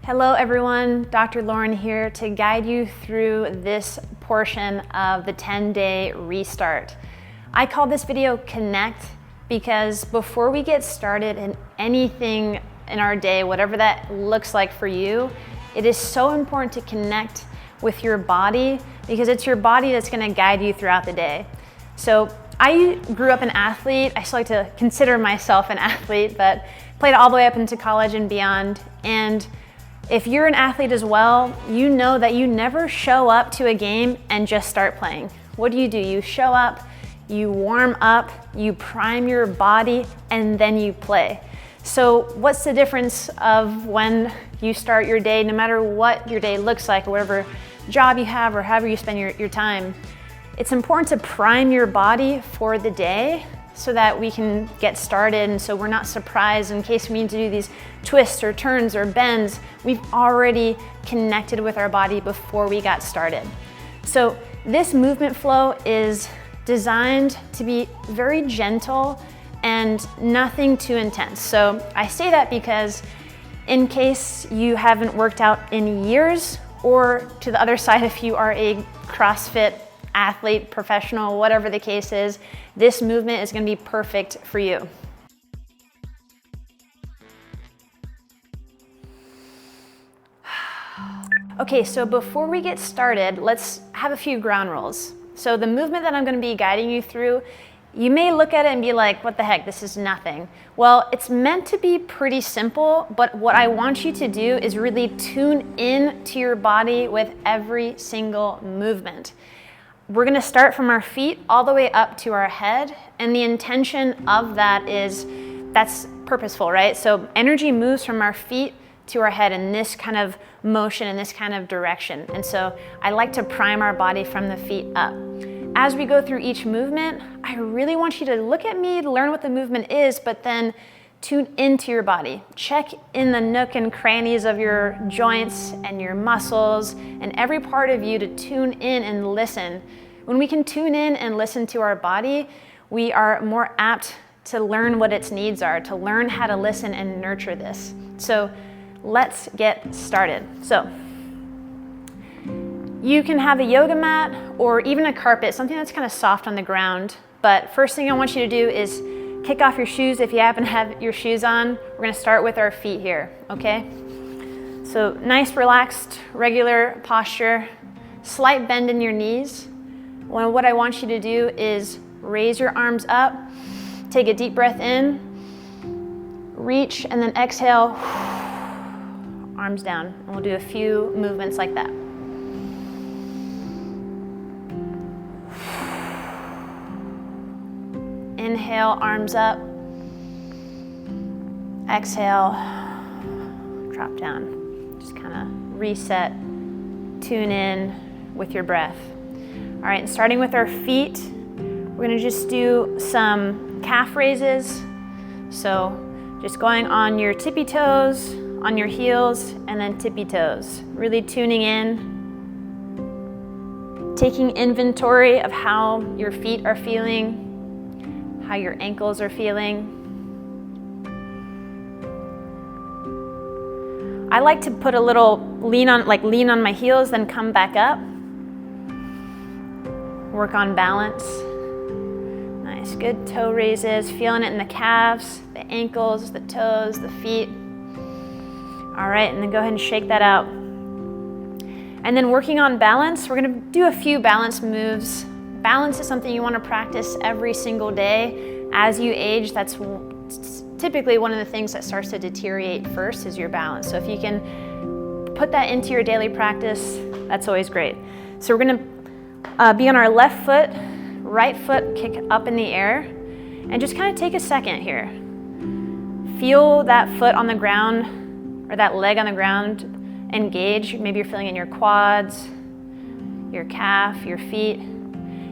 Hello everyone, Dr. Lauren here to guide you through this portion of the 10-day restart. I call this video Connect because before we get started in anything in our day, whatever that looks like for you, it is so important to connect with your body because it's your body that's going to guide you throughout the day. So I grew up an athlete. I still like to consider myself an athlete, but played all the way up into college and beyond. And if you're an athlete as well, you know that you never show up to a game and just start playing. What do? You show up, you warm up, you prime your body, and then you play. So what's the difference of when you start your day, no matter what your day looks like, or whatever job you have, or however you spend your time? It's important to prime your body for the day so that we can get started and so we're not surprised in case we need to do these twists or turns or bends. We've already connected with our body before we got started. So this movement flow is designed to be very gentle and nothing too intense. So I say that because in case you haven't worked out in years, or to the other side, if you are a CrossFit athlete, professional, whatever the case is, this movement is going to be perfect for you. Okay, so before we get started, let's have a few ground rules. So the movement that I'm going to be guiding you through, you may look at it and be like, what the heck, this is nothing. Well, it's meant to be pretty simple, but what I want you to do is really tune in to your body with every single movement. We're going to start from our feet all the way up to our head, and the intention of that is, that's purposeful, right? So energy moves from our feet to our head in this kind of motion, in this kind of direction. And so I like to prime our body from the feet up. As we go through each movement, I really want you to look at me, learn what the movement is, but then tune into your body. Check in the nook and crannies of your joints and your muscles and every part of you to tune in and listen. When we can tune in and listen to our body, we are more apt to learn what its needs are, to learn how to listen and nurture this. So let's get started. So you can have a yoga mat or even a carpet, something that's kind of soft on the ground. But first thing I want you to do is kick off your shoes if you happen to have your shoes on. We're going to start with our feet here, okay? So nice, relaxed, regular posture, slight bend in your knees. Well, what I want you to do is raise your arms up, take a deep breath in, reach, and then exhale, arms down. And we'll do a few movements like that. Inhale, arms up. Exhale, drop down. Just kind of reset, tune in with your breath. All right, starting with our feet, we're gonna just do some calf raises. So just going on your tippy toes, on your heels, and then tippy toes. Really tuning in, taking inventory of how your feet are feeling, how your ankles are feeling. I like to put a little lean on my heels, then come back up. Work on balance. Nice, good toe raises, feeling it in the calves, the ankles, the toes, the feet. All right, and then go ahead and shake that out. And then working on balance, we're gonna do a few balance moves. Balance is something you want to practice every single day. As you age, that's typically one of the things that starts to deteriorate first is your balance. So if you can put that into your daily practice, that's always great. So we're going to be on our left foot, right foot kick up in the air, and just kind of take a second here. Feel that foot on the ground or that leg on the ground engage. Maybe you're feeling in your quads, your calf, your feet.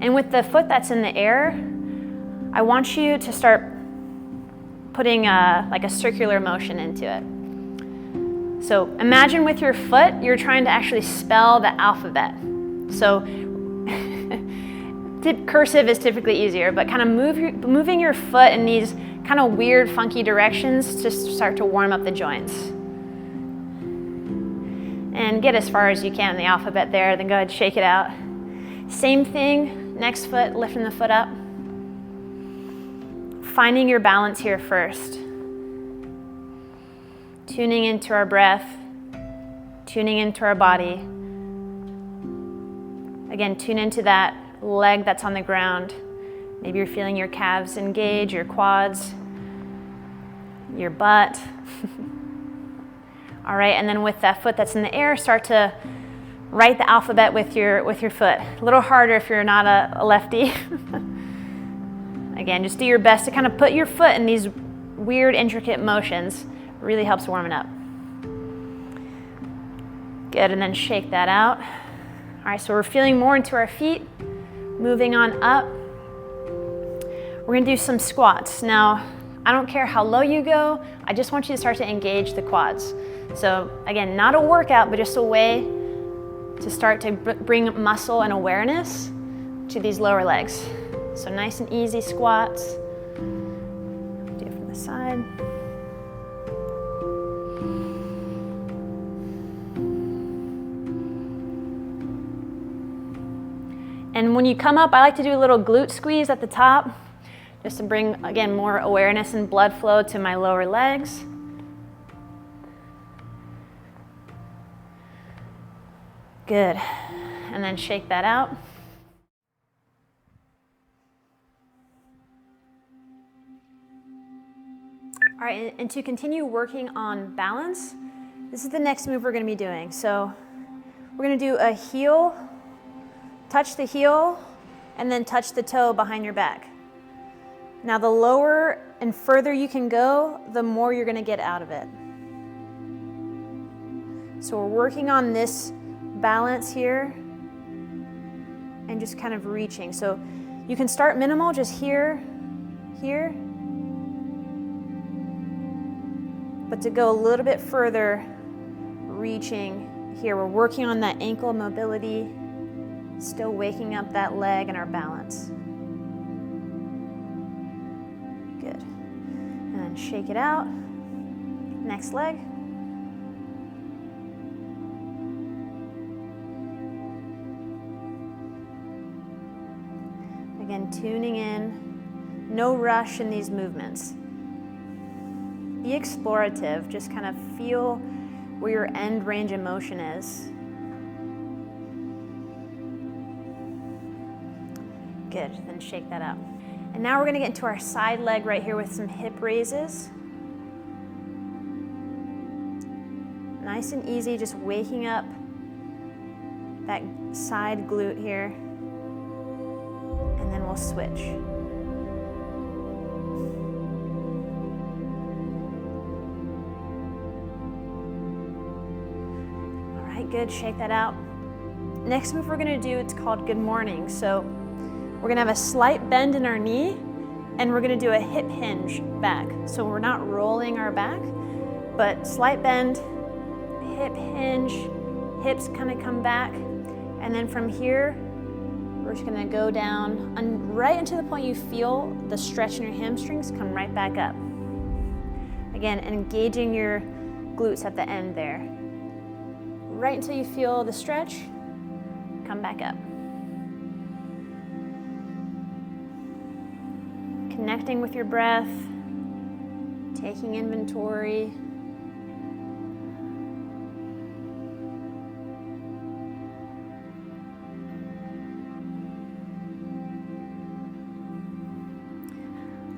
And with the foot that's in the air, I want you to start putting like a circular motion into it. So imagine with your foot, you're trying to actually spell the alphabet. So cursive is typically easier, but kind of moving your foot in these kind of weird, funky directions to start to warm up the joints. And get as far as you can in the alphabet there, then go ahead and shake it out. Same thing, next foot, lifting the foot up. Finding your balance here first. Tuning into our breath, tuning into our body. Again, tune into that leg that's on the ground. Maybe you're feeling your calves engage, your quads, your butt. All right, and then with that foot that's in the air, start to write the alphabet with your foot. A little harder if you're not a lefty. Again, just do your best to kind of put your foot in these weird, intricate motions. Really helps warm it up. Good, and then shake that out. All right, so we're feeling more into our feet. Moving on up. We're gonna do some squats. Now, I don't care how low you go, I just want you to start to engage the quads. So again, not a workout, but just a way to start to bring muscle and awareness to these lower legs. So nice and easy squats. Do it from the side. And when you come up, I like to do a little glute squeeze at the top, just to bring, again, more awareness and blood flow to my lower legs. Good. And then shake that out. All right, and to continue working on balance, this is the next move we're going to be doing. So we're going to do a heel, touch the heel, and then touch the toe behind your back. Now, the lower and further you can go, the more you're going to get out of it. So we're working on this balance here and just kind of reaching. So you can start minimal, just here, here. But to go a little bit further, reaching here. We're working on that ankle mobility, still waking up that leg and our balance. Good. And then shake it out. Next leg. Again, tuning in. No rush in these movements. Be explorative. Just kind of feel where your end range of motion is. Good. Then shake that out. And now we're going to get into our side leg right here with some hip raises. Nice and easy, just waking up that side glute here. And then we'll switch. All right, good, shake that out. Next move we're going to do, it's called good morning. So we're going to have a slight bend in our knee, and we're going to do a hip hinge back. So we're not rolling our back, but slight bend, hip hinge, hips kind of come back, and then from here, we're just going to go down and right until the point you feel the stretch in your hamstrings, come right back up. Again, engaging your glutes at the end there. Right until you feel the stretch, come back up. Connecting with your breath, taking inventory.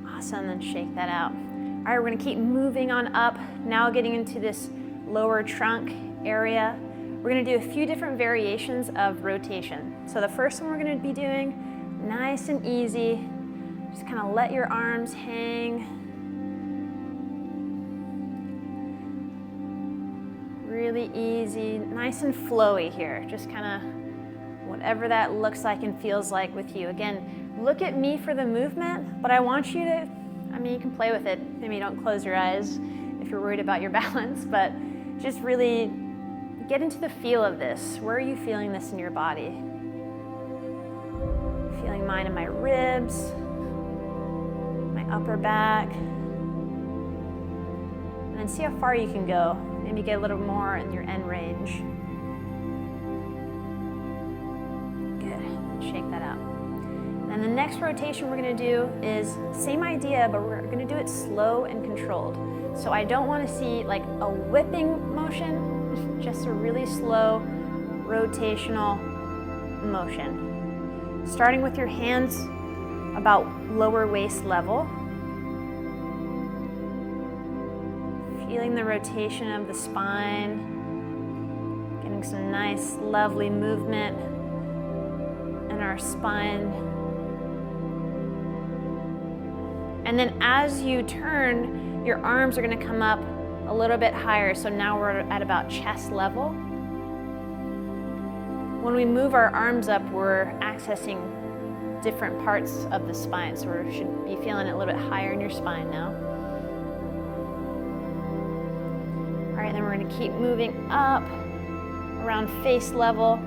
Awesome, then shake that out. All right, we're gonna keep moving on up, now getting into this lower trunk area. We're gonna do a few different variations of rotation. So the first one we're gonna be doing, nice and easy, just kind of let your arms hang. Really easy, nice and flowy here. Just kind of whatever that looks like and feels like with you. Again, look at me for the movement, but I want you to, you can play with it. Maybe don't close your eyes if you're worried about your balance, but just really get into the feel of this. Where are you feeling this in your body? Feeling mine in my ribs, upper back, and then see how far you can go. Maybe get a little more in your end range. Shake that out. And the next rotation we're going to do is same idea, but we're going to do it slow and controlled. So I don't want to see like a whipping motion, just a really slow rotational motion. Starting with your hands about lower waist level. Feeling the rotation of the spine. Getting some nice, lovely movement in our spine. And then as you turn, your arms are going to come up a little bit higher. So now we're at about chest level. When we move our arms up, we're accessing different parts of the spine. So we should be feeling it a little bit higher in your spine now. All right, then we're going to keep moving up around face level.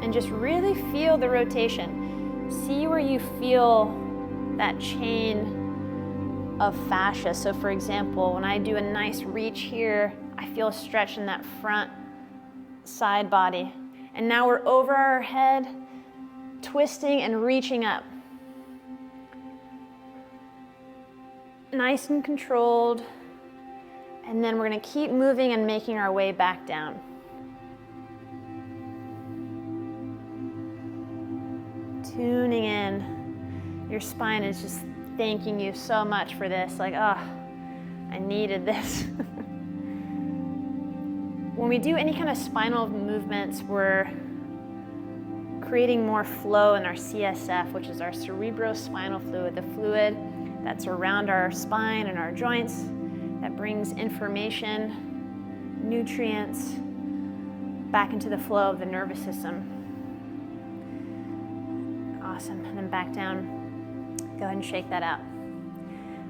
And just really feel the rotation. See where you feel that chain of fascia. So for example, when I do a nice reach here, I feel a stretch in that front side body. And now we're over our head, twisting and reaching up. Nice and controlled. And then we're going to keep moving and making our way back down. Tuning in. Your spine is just thanking you so much for this. Like, oh, I needed this. When we do any kind of spinal movements, we're creating more flow in our CSF, which is our cerebrospinal fluid, the fluid that's around our spine and our joints, that brings information, nutrients back into the flow of the nervous system. Awesome, and then back down. Go ahead and shake that out.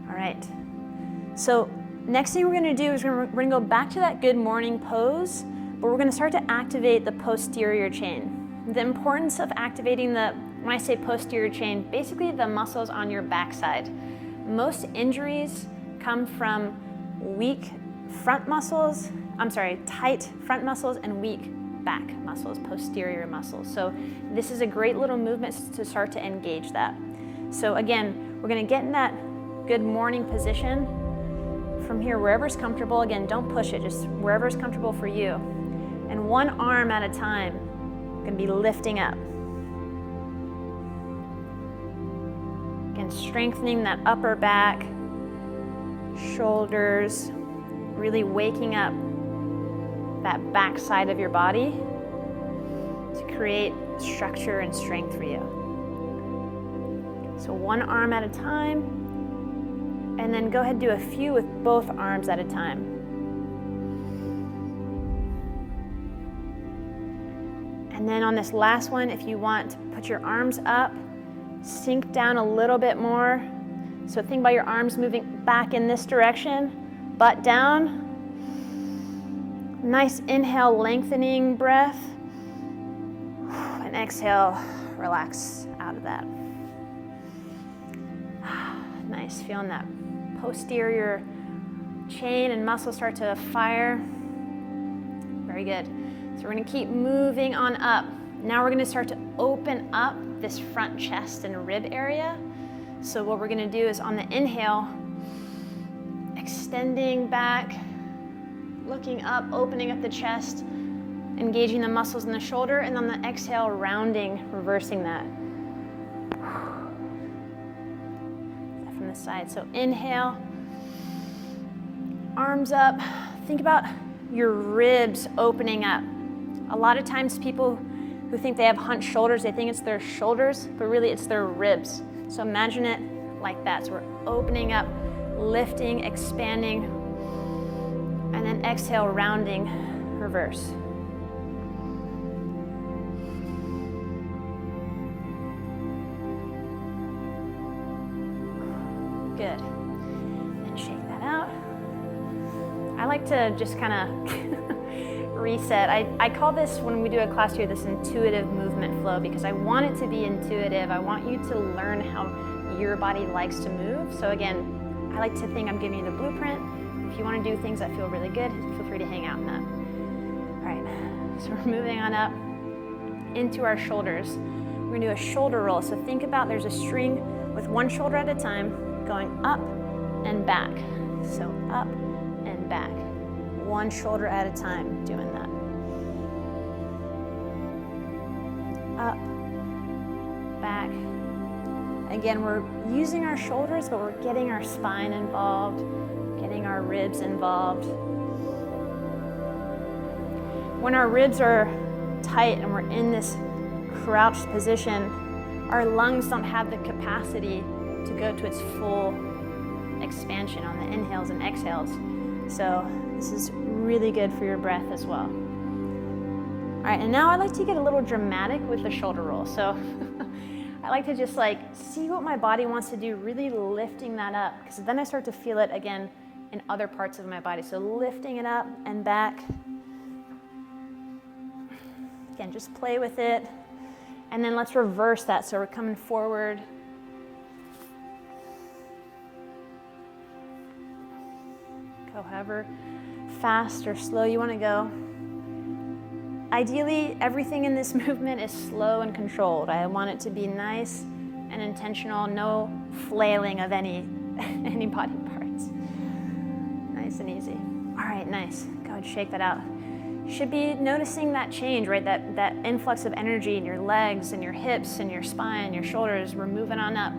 All right, so next thing we're gonna do is we're gonna go back to that good morning pose, but we're gonna start to activate the posterior chain. The importance of activating when I say posterior chain, basically the muscles on your backside. Most injuries come from tight front muscles and weak back muscles, posterior muscles. So this is a great little movement to start to engage that. So again, we're gonna get in that good morning position. From here, wherever's comfortable, again, don't push it, just wherever's comfortable for you. And one arm at a time, we're gonna be lifting up. Again, strengthening that upper back, shoulders, really waking up that back side of your body to create structure and strength for you. So one arm at a time, and then go ahead and do a few with both arms at a time. And then on this last one, if you want, put your arms up, sink down a little bit more. So think about your arms moving back in this direction, butt down. Nice inhale, lengthening breath. And exhale, relax out of that. Nice, feeling that posterior chain and muscles start to fire. Very good. So we're gonna keep moving on up. Now we're gonna start to open up this front chest and rib area. So what we're gonna do is on the inhale, extending back, looking up, opening up the chest, engaging the muscles in the shoulder, and on the exhale, rounding, reversing that. From the side. So inhale, arms up. Think about your ribs opening up. A lot of times people who think they have hunched shoulders, they think it's their shoulders, but really it's their ribs. So imagine it like that. So we're opening up, lifting, expanding, and then exhale, rounding, reverse. Good. And shake that out. I like to just kind of reset. I call this, when we do a class here, this intuitive movement flow, because I want it to be intuitive. I want you to learn how your body likes to move. So again, I like to think I'm giving you the blueprint. If you want to do things that feel really good, feel free to hang out in that. All right. So we're moving on up into our shoulders. We're gonna do a shoulder roll. So think about there's a string with one shoulder at a time going up and back. So up and back. One shoulder at a time doing that. Up, back. Again, we're using our shoulders, but we're getting our spine involved, getting our ribs involved. When our ribs are tight and we're in this crouched position, our lungs don't have the capacity to go to its full expansion on the inhales and exhales. So this is really good for your breath as well. All right, and now I like to get a little dramatic with the shoulder roll. So I like to just see what my body wants to do, really lifting that up, because then I start to feel it again in other parts of my body. So lifting it up and back. Again, just play with it. And then let's reverse that. So we're coming forward. Go however fast or slow you want to go. Ideally, everything in this movement is slow and controlled. I want it to be nice and intentional, no flailing of any body parts. Nice and easy. All right, nice. Go ahead, shake that out. You should be noticing that change, right? That influx of energy in your legs and your hips and your spine, your shoulders. We're moving on up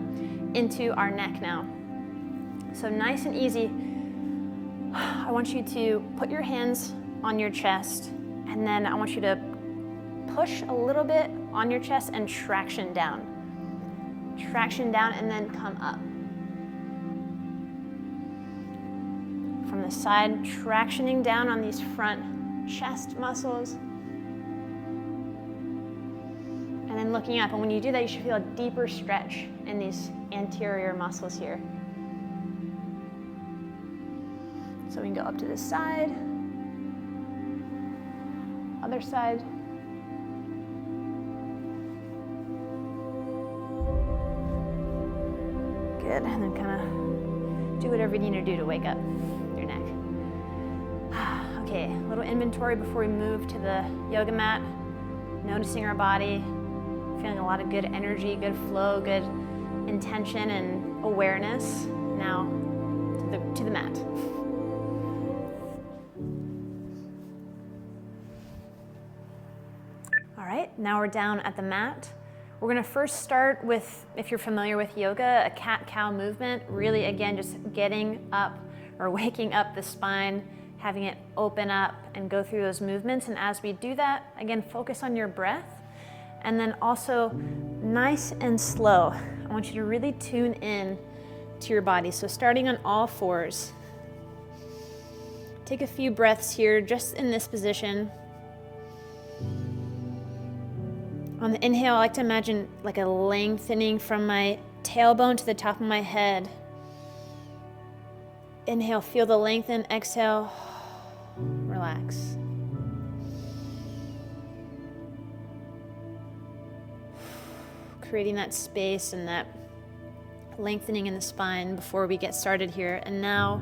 into our neck now. So nice and easy. I want you to put your hands on your chest, and then I want you to push a little bit on your chest and traction down. Traction down and then come up. From the side, tractioning down on these front chest muscles. And then looking up. And when you do that, you should feel a deeper stretch in these anterior muscles here. So we can go up to this side. Other side. Good, and then kind of do whatever you need to do to wake up your neck. Okay, a little inventory before we move to the yoga mat. Noticing our body, feeling a lot of good energy, good flow, good intention and awareness. Now to the mat. All right, now we're down at the mat. We're gonna first start with, if you're familiar with yoga, a cat-cow movement. Really, again, just getting up or waking up the spine, having it open up and go through those movements. And as we do that, again, focus on your breath. And then also nice and slow. I want you to really tune in to your body. So starting on all fours. Take a few breaths here, just in this position. On the inhale, I like to imagine like a lengthening from my tailbone to the top of my head. Inhale, feel the lengthen. Exhale, relax. Creating that space and that lengthening in the spine before we get started here. And now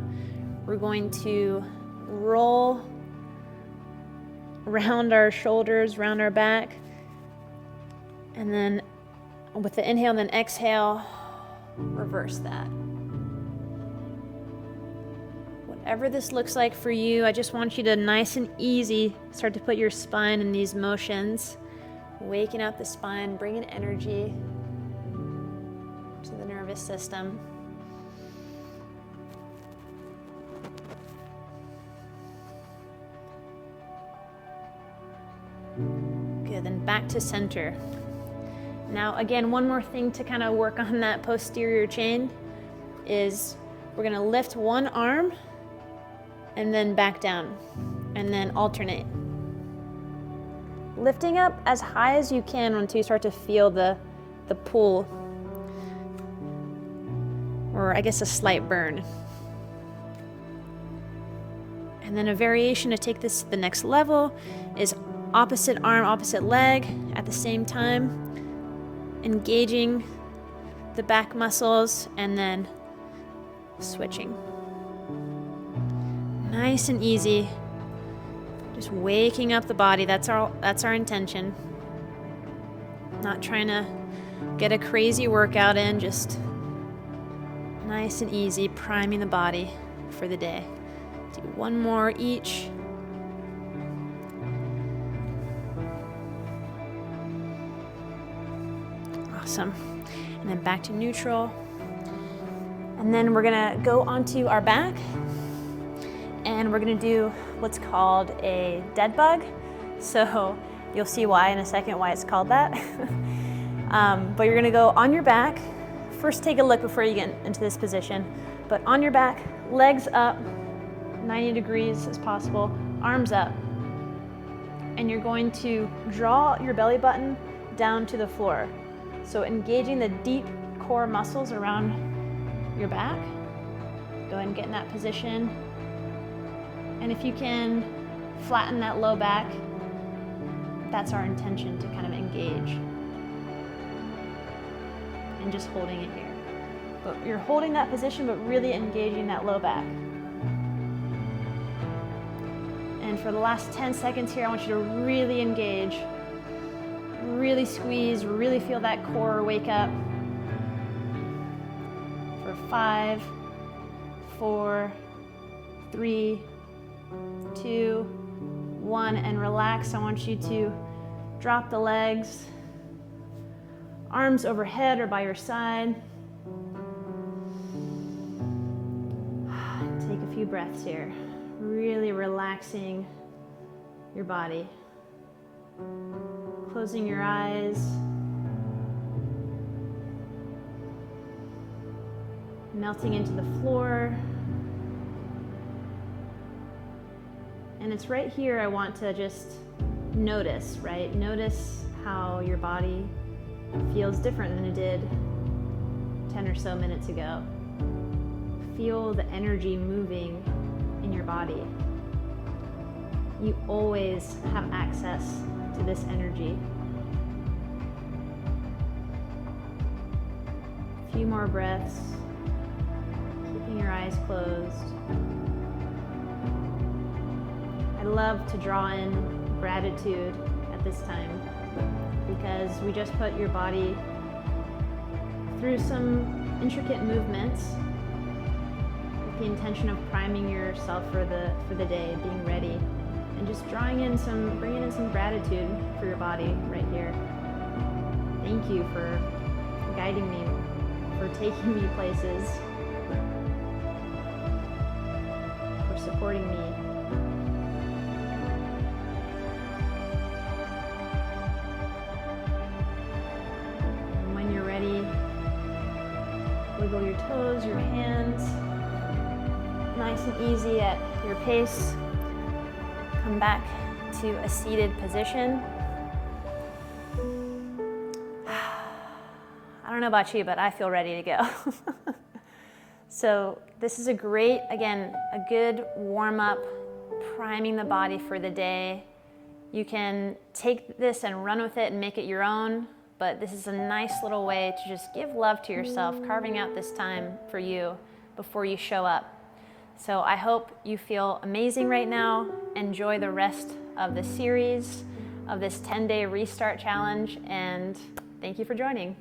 we're going to roll around our shoulders, round our back. And then with the inhale and then exhale, reverse that. Whatever this looks like for you, I just want you to nice and easy start to put your spine in these motions. Waking up the spine, bringing energy to the nervous system. Good, then back to center. Now again, one more thing to kind of work on that posterior chain is we're gonna lift one arm and then back down and then alternate. Lifting up as high as you can until you start to feel the pull, or I guess a slight burn. And then a variation to take this to the next level is opposite arm, opposite leg at the same time, engaging the back muscles and then switching. Nice and easy. Just waking up the body, that's our intention. Not trying to get a crazy workout in, just nice and easy, priming the body for the day. Do one more each. Awesome. And then back to neutral. And then we're gonna go onto our back and we're gonna do what's called a dead bug. So you'll see why in a second, why it's called that. But you're gonna go on your back. First, take a look before you get into this position. But on your back, legs up, 90 degrees as possible, arms up. And you're going to draw your belly button down to the floor. So engaging the deep core muscles around your back. Go ahead and get in that position. And if you can flatten that low back, that's our intention, to kind of engage. And just holding it here. But you're holding that position, but really engaging that low back. And for the last 10 seconds here, I want you to really engage. Really squeeze, really feel that core wake up. For 5, 4, 3, 2, 1, and relax. I want you to drop the legs, arms overhead or by your side. Take a few breaths here, really relaxing your body. Closing your eyes. Melting into the floor. And it's right here I want to just notice, right? Notice how your body feels different than it did 10 or so minutes ago. Feel the energy moving in your body. You always have access to this energy. A few more breaths, keeping your eyes closed. I love to draw in gratitude at this time because we just put your body through some intricate movements with the intention of priming yourself for the day, being ready, and just bringing in some gratitude for your body right here. Thank you for guiding me, for taking me places, for supporting me. And when you're ready, wiggle your toes, your hands, nice and easy at your pace. Come back to a seated position. I don't know about you, but I feel ready to go. So this is a good warm-up, priming the body for the day. You can take this and run with it and make it your own, but this is a nice little way to just give love to yourself, carving out this time for you before you show up. So I hope you feel amazing right now. Enjoy the rest of the series of this 10-day restart challenge, and thank you for joining.